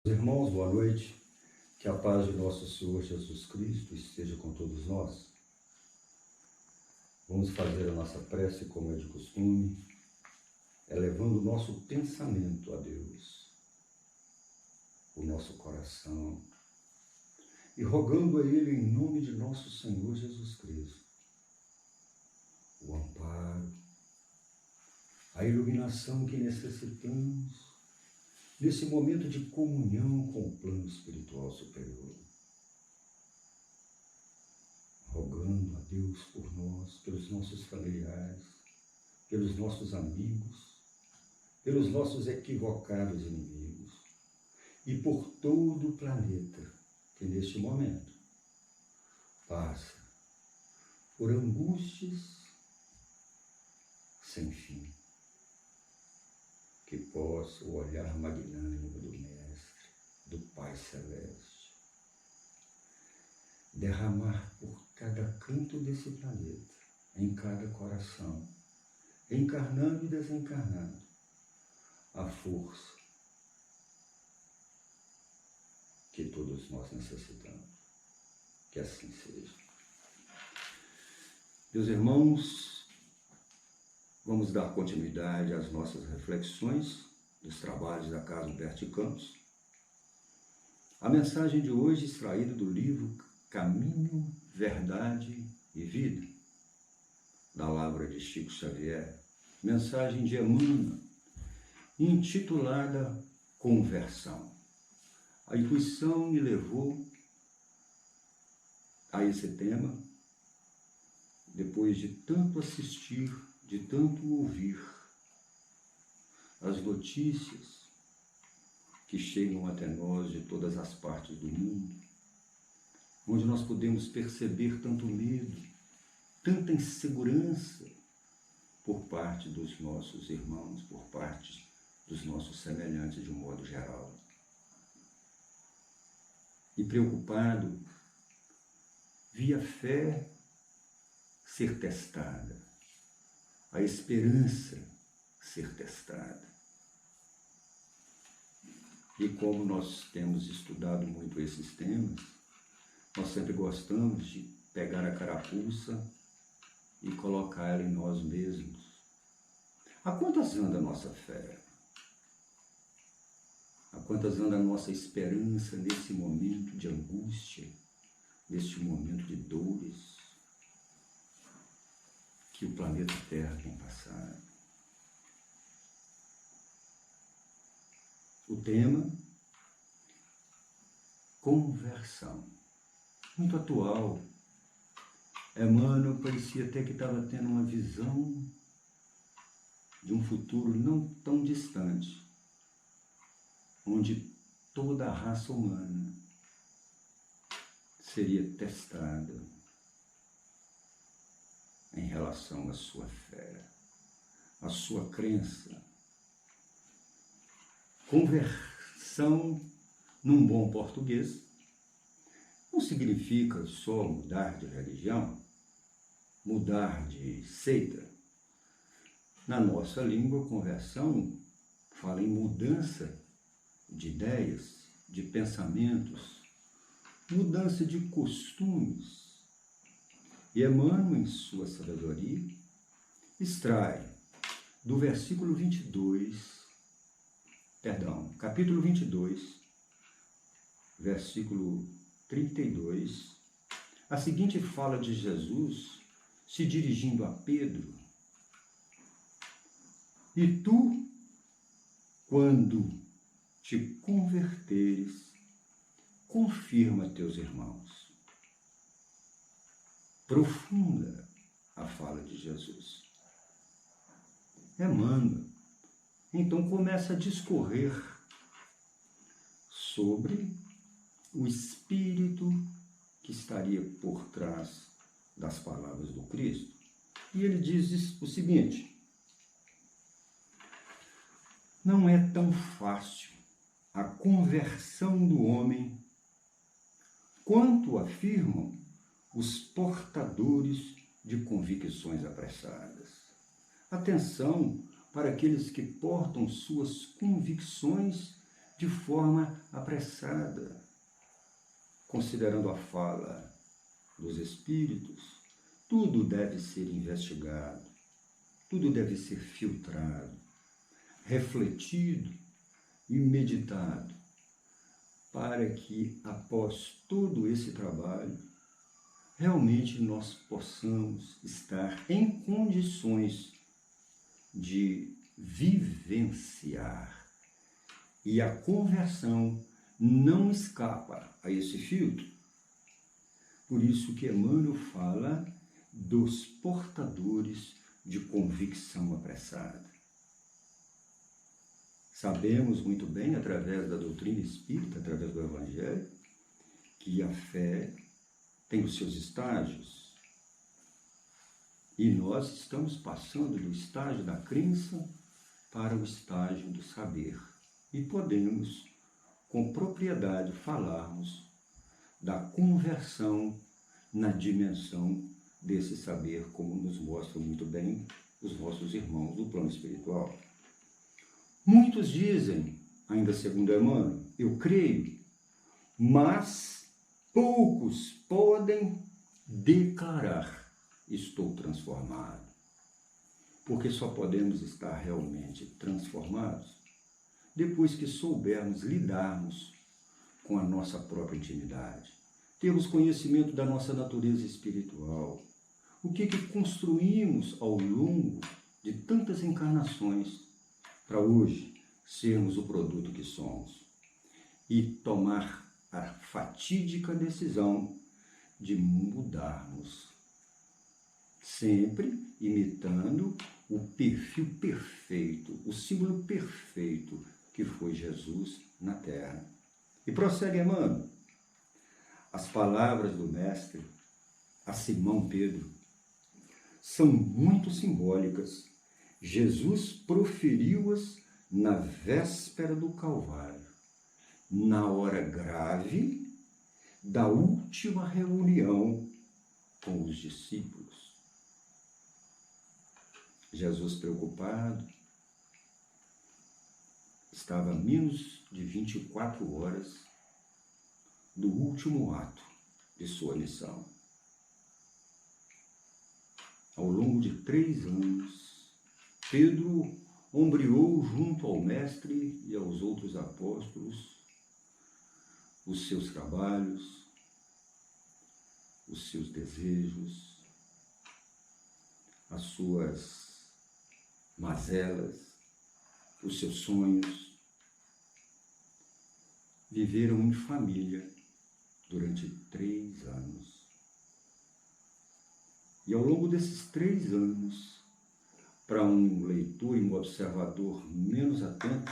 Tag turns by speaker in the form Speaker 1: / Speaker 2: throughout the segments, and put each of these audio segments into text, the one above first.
Speaker 1: Irmãos, boa noite. Que a paz de nosso Senhor Jesus Cristo esteja com todos nós. Vamos fazer a nossa prece como é de costume, elevando o nosso pensamento a Deus, o nosso coração, e rogando a Ele em nome de nosso Senhor Jesus Cristo, o amparo, a iluminação que necessitamos nesse momento de comunhão com o plano espiritual superior. Rogando a Deus por nós, pelos nossos familiares, pelos nossos amigos, pelos nossos equivocados inimigos e por todo o planeta que neste momento passa por angústias sem fim. Que possa o olhar magnânimo do Mestre, do Pai Celeste, derramar por cada canto desse planeta, em cada coração, encarnando e desencarnando, a força que todos nós necessitamos. Que assim seja. Meus irmãos, vamos dar continuidade às nossas reflexões dos trabalhos da Casa Humberto de Campos. A mensagem de hoje, extraída do livro Caminho, Verdade e Vida, da Lavra de Chico Xavier, mensagem de Emmanuel, intitulada Conversão. A intuição me levou a esse tema, depois de tanto assistir, de tanto ouvir as notícias que chegam até nós de todas as partes do mundo, onde nós podemos perceber tanto medo, tanta insegurança por parte dos nossos irmãos, por parte dos nossos semelhantes de um modo geral. E preocupado, vi a fé ser testada, a esperança ser testada. E como nós temos estudado muito esses temas, nós sempre gostamos de pegar a carapuça e colocá-la em nós mesmos. A quantas anda a nossa fé? A quantas anda a nossa esperança nesse momento de angústia, neste momento de dores que o planeta Terra tem passado? O tema, conversão, muito atual. Emmanuel parecia até que estava tendo uma visão de um futuro não tão distante, onde toda a raça humana seria testada em relação à sua fé, à sua crença. Conversão, num bom português, não significa só mudar de religião, mudar de seita. Na nossa língua, conversão fala em mudança de ideias, de pensamentos, mudança de costumes. E Emmanuel, em sua sabedoria, extrai do capítulo 22, versículo 32, a seguinte fala de Jesus se dirigindo a Pedro: e tu, quando te converteres, confirma teus irmãos. Profunda a fala de Jesus. Emmanuel, então, começa a discorrer sobre o espírito que estaria por trás das palavras do Cristo. E ele diz o seguinte: não é tão fácil a conversão do homem quanto afirmam os portadores de convicções apressadas. Atenção para aqueles que portam suas convicções de forma apressada, considerando a fala dos espíritos. Tudo deve ser investigado, tudo deve ser filtrado, refletido e meditado, para que, após todo esse trabalho, realmente nós possamos estar em condições de vivenciar. E a conversão não escapa a esse filtro. Por isso que Emmanuel fala dos portadores de convicção apressada. Sabemos muito bem, através da doutrina espírita, através do Evangelho, que a fé tem os seus estágios. E nós estamos passando do estágio da crença para o estágio do saber. E podemos, com propriedade, falarmos da conversão na dimensão desse saber, como nos mostram muito bem os nossos irmãos do plano espiritual. Muitos dizem, ainda segundo Emmanuel, eu creio, mas poucos podem declarar, estou transformado. Porque só podemos estar realmente transformados depois que soubermos lidarmos com a nossa própria intimidade. Termos conhecimento da nossa natureza espiritual. O que construímos ao longo de tantas encarnações para hoje sermos o produto que somos. E tomar a fatídica decisão de mudarmos, sempre imitando o perfil perfeito, o símbolo perfeito que foi Jesus na Terra. E prossegue Emmanuel. As palavras do Mestre a Simão Pedro são muito simbólicas. Jesus proferiu-as na véspera do Calvário, na hora grave da última reunião com os discípulos. Jesus, preocupado, estava a menos de 24 horas do último ato de sua missão. Ao longo de 3 anos, Pedro ombreou junto ao Mestre e aos outros apóstolos os seus trabalhos, os seus desejos, as suas mazelas, os seus sonhos. Viveram em família durante 3 anos. E ao longo desses 3 anos, para um leitor e um observador menos atento,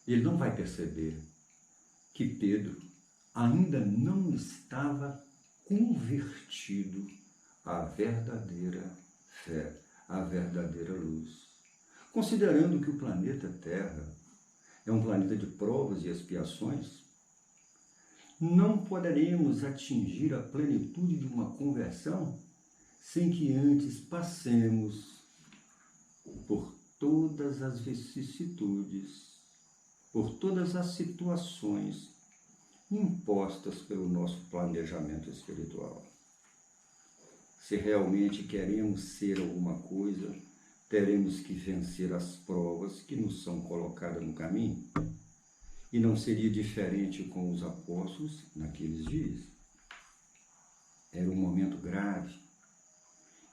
Speaker 1: ele não vai perceber que Pedro ainda não estava convertido à verdadeira fé, à verdadeira luz. Considerando que o planeta Terra é um planeta de provas e expiações, não poderemos atingir a plenitude de uma conversão sem que antes passemos por todas as vicissitudes, por todas as situações impostas pelo nosso planejamento espiritual. Se realmente queremos ser alguma coisa, teremos que vencer as provas que nos são colocadas no caminho. E não seria diferente com os apóstolos naqueles dias. Era um momento grave.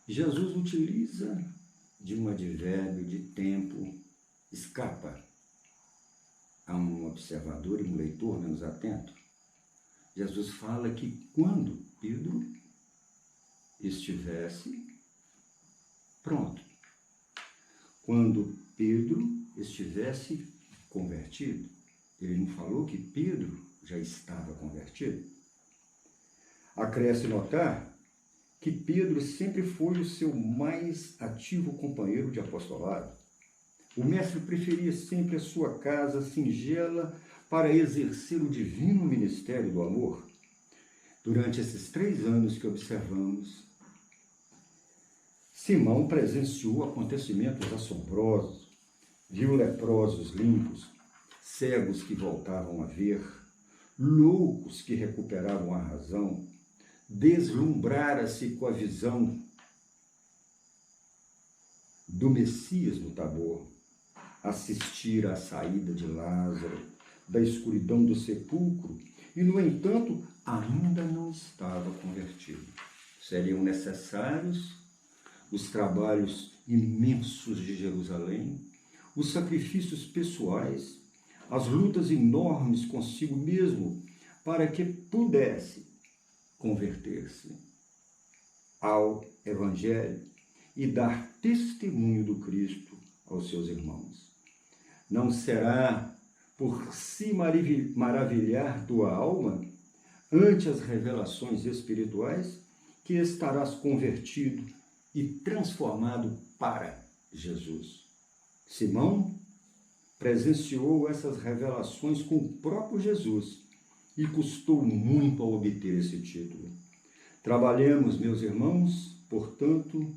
Speaker 1: Jesus utiliza de um advérbio de tempo, escapa a um observador e um leitor menos atento. Jesus fala que quando Pedro estivesse pronto, quando Pedro estivesse convertido, ele não falou que Pedro já estava convertido? Acresce notar que Pedro sempre foi o seu mais ativo companheiro de apostolado. O mestre preferia sempre a sua casa singela para exercer o divino ministério do amor. Durante esses 3 anos que observamos, Simão presenciou acontecimentos assombrosos, Viu leprosos limpos, cegos que voltavam a ver, loucos que recuperavam a razão, deslumbrara-se com a visão do Messias no Tabor, assistira à saída de Lázaro da escuridão do sepulcro e, no entanto, ainda não estava convertido. Seriam necessários os trabalhos imensos de Jerusalém, os sacrifícios pessoais, as lutas enormes consigo mesmo, para que pudesse converter-se ao Evangelho e dar testemunho do Cristo aos seus irmãos. Não será por se maravilhar tua alma ante as revelações espirituais que estarás convertido e transformado para Jesus. Simão presenciou essas revelações com o próprio Jesus e custou muito a obter esse título. Trabalhemos, meus irmãos, portanto,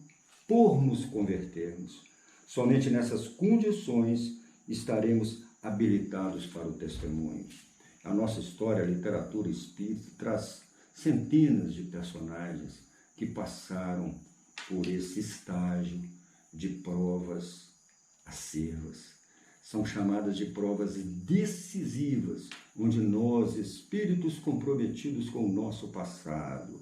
Speaker 1: por nos convertermos. Somente nessas condições estaremos habilitados para o testemunho. A nossa história, a literatura espírita, traz centenas de personagens que passaram por esse estágio de provas acervas. São chamadas de provas decisivas, onde nós, espíritos comprometidos com o nosso passado,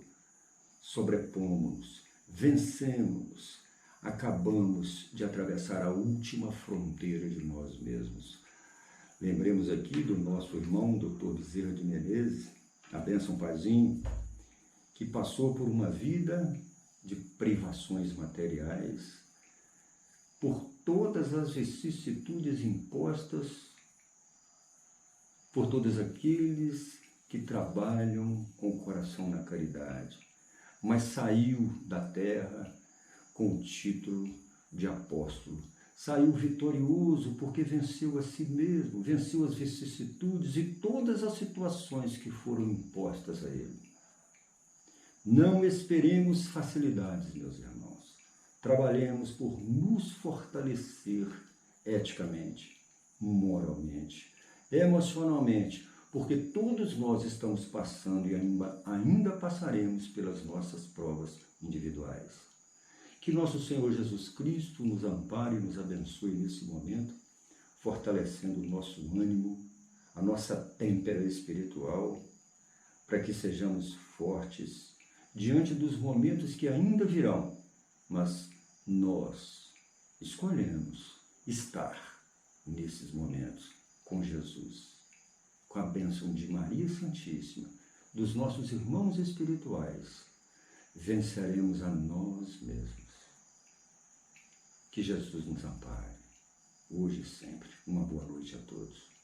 Speaker 1: sobrepomos-nos, vencemos, acabamos de atravessar a última fronteira de nós mesmos. Lembremos aqui do nosso irmão, Dr. Bezerra de Menezes, a bênção Pazinho, que passou por uma vida de privações materiais, por todas as vicissitudes impostas por todos aqueles que trabalham com o coração na caridade, mas saiu da terra com o título de apóstolo. Saiu vitorioso porque venceu a si mesmo, venceu as vicissitudes e todas as situações que foram impostas a ele. Não esperemos facilidades, meus irmãos. Trabalhemos por nos fortalecer eticamente, moralmente, emocionalmente, porque todos nós estamos passando e ainda passaremos pelas nossas provas individuais. Que nosso Senhor Jesus Cristo nos ampare e nos abençoe nesse momento, fortalecendo o nosso ânimo, a nossa têmpera espiritual, para que sejamos fortes diante dos momentos que ainda virão, mas nós escolhemos estar nesses momentos com Jesus, com a bênção de Maria Santíssima, dos nossos irmãos espirituais, venceremos a nós mesmos. Que Jesus nos ampare, hoje e sempre. Uma boa noite a todos.